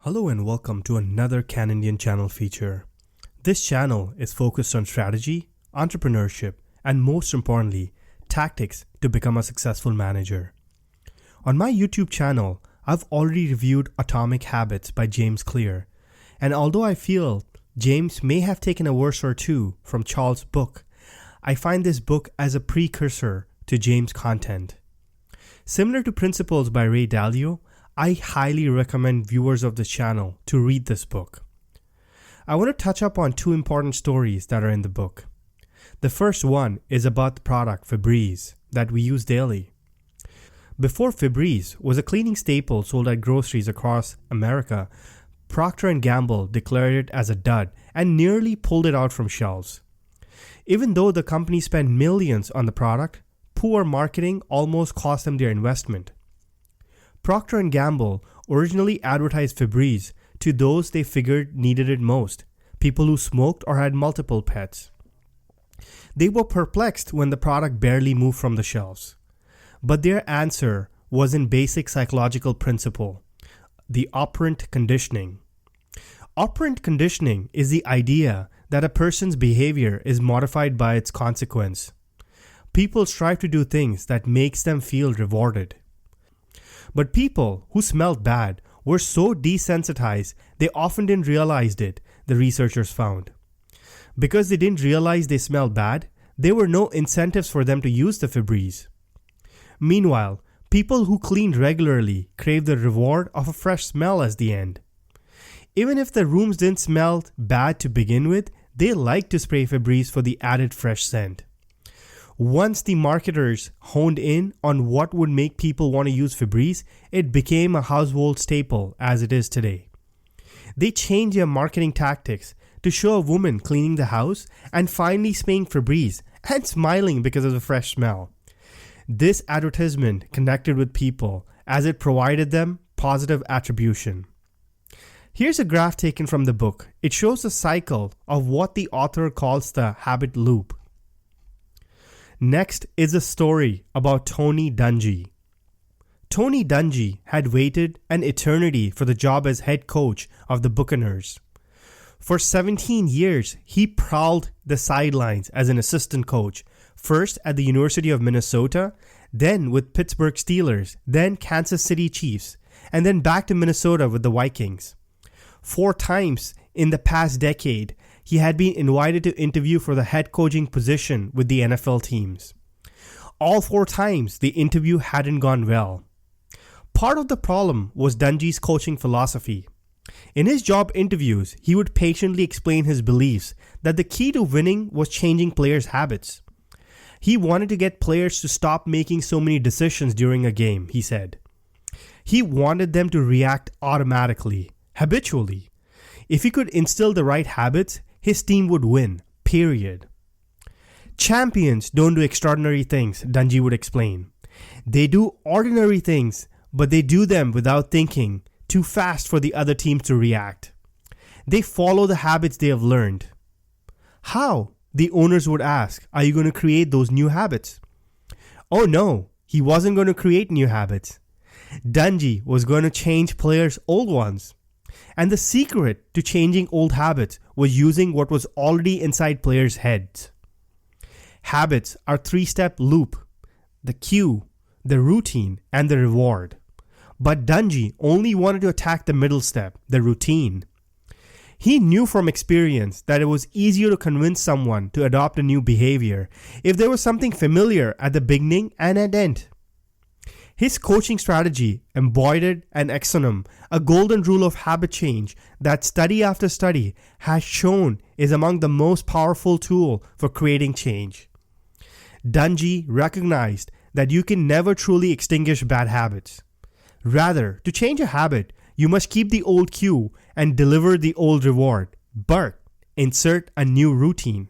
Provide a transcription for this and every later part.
Hello and welcome to another Can Indian channel feature. This channel is focused on strategy, entrepreneurship, and most importantly, tactics to become a successful manager. On my YouTube channel, I've already reviewed Atomic Habits by James Clear, and although I feel James may have taken a verse or two from Charles' book, I find this book as a precursor to James' content. Similar to Principles by Ray Dalio, I highly recommend viewers of this channel to read this book. I want to touch up on two important stories that are in the book. The first one is about the product Febreze that we use daily. Before Febreze was a cleaning staple sold at groceries across America, Procter Gamble declared it as a dud and nearly pulled it out from shelves. Even though the company spent millions on the product, poor marketing almost cost them their investment. Procter & Gamble originally advertised Febreze to those they figured needed it most, people who smoked or had multiple pets. They were perplexed when the product barely moved from the shelves. But their answer was in basic psychological principle, the operant conditioning. Operant conditioning is the idea that a person's behavior is modified by its consequence. People strive to do things that makes them feel rewarded. But people who smelled bad were so desensitized they often didn't realize it, the researchers found. Because they didn't realize they smelled bad, there were no incentives for them to use the Febreze. Meanwhile, people who cleaned regularly craved the reward of a fresh smell as the end. Even if the rooms didn't smell bad to begin with, they liked to spray Febreze for the added fresh scent. Once the marketers honed in on what would make people want to use Febreze, it became a household staple as it is today. They changed their marketing tactics to show a woman cleaning the house and finally spraying Febreze and smiling because of the fresh smell. This advertisement connected with people as it provided them positive attribution. Here's a graph taken from the book. It shows the cycle of what the author calls the habit loop. Next is a story about Tony Dungy. Tony Dungy had waited an eternity for the job as head coach of the Buccaneers. For 17 years, he prowled the sidelines as an assistant coach, first at the University of Minnesota, then with Pittsburgh Steelers, then Kansas City Chiefs, and then back to Minnesota with the Vikings. 4 times in the past decade, he had been invited to interview for the head coaching position with the NFL teams. All 4 times, the interview hadn't gone well. Part of the problem was Dungy's coaching philosophy. In his job interviews, he would patiently explain his beliefs that the key to winning was changing players' habits. He wanted to get players to stop making so many decisions during a game, he said. He wanted them to react automatically, habitually. If he could instill the right habits, his team would win, period. Champions don't do extraordinary things, Dungy would explain. They do ordinary things, but they do them without thinking, too fast for the other team to react. They follow the habits they have learned. How? The owners would ask, are you going to create those new habits? Oh no, he wasn't going to create new habits. Dungy was going to change players' old ones. And the secret to changing old habits was using what was already inside players' heads. Habits are a 3-step loop: the cue, the routine, and the reward. But Dungy only wanted to attack the middle step, the routine. He knew from experience that it was easier to convince someone to adopt a new behavior if there was something familiar at the beginning and at end. His coaching strategy embodied an axiom, a golden rule of habit change that study after study has shown is among the most powerful tool for creating change. Dungy recognized that you can never truly extinguish bad habits. Rather, to change a habit, you must keep the old cue and deliver the old reward, but insert a new routine.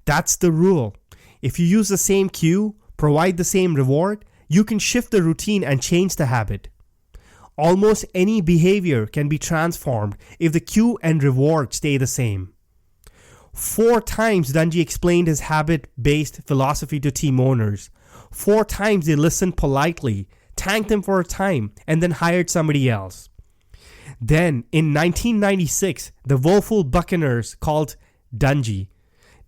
That's the rule. If you use the same cue, provide the same reward, you can shift the routine and change the habit. Almost any behavior can be transformed if the cue and reward stay the same. 4 times Dungy explained his habit-based philosophy to team owners. 4 times they listened politely, thanked him for a time, and then hired somebody else. Then, in 1996, the woeful Buccaneers called Dungy.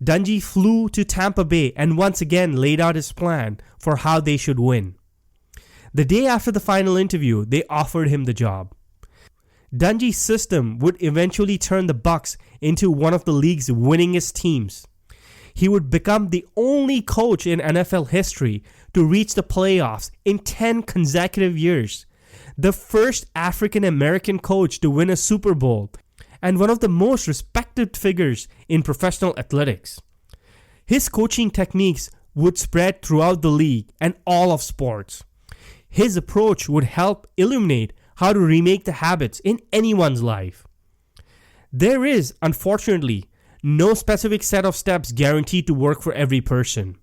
Dungy flew to Tampa Bay and once again laid out his plan for how they should win. The day after the final interview, they offered him the job. Dungy's system would eventually turn the Bucs into one of the league's winningest teams. He would become the only coach in NFL history to reach the playoffs in 10 consecutive years, the first African American coach to win a Super Bowl, and one of the most respected figures in professional athletics. His coaching techniques would spread throughout the league and all of sports. His approach would help illuminate how to remake the habits in anyone's life. There is, unfortunately, no specific set of steps guaranteed to work for every person.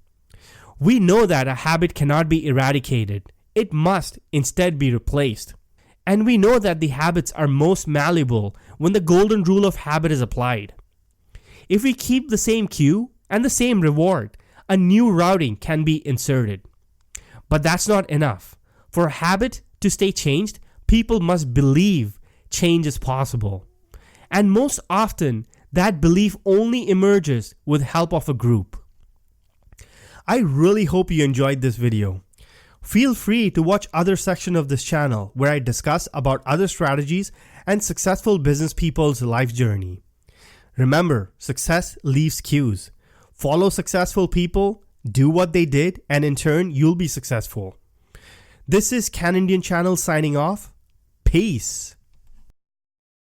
We know that a habit cannot be eradicated. It must instead be replaced. And we know that the habits are most malleable when the golden rule of habit is applied. If we keep the same cue and the same reward, a new routing can be inserted. But that's not enough. For a habit to stay changed, people must believe change is possible. And most often, that belief only emerges with help of a group. I really hope you enjoyed this video. Feel free to watch other sections of this channel where I discuss about other strategies and successful business people's life journey. Remember, success leaves cues. Follow successful people, do what they did, and in turn, you'll be successful. This is Canadian Channel signing off. Peace.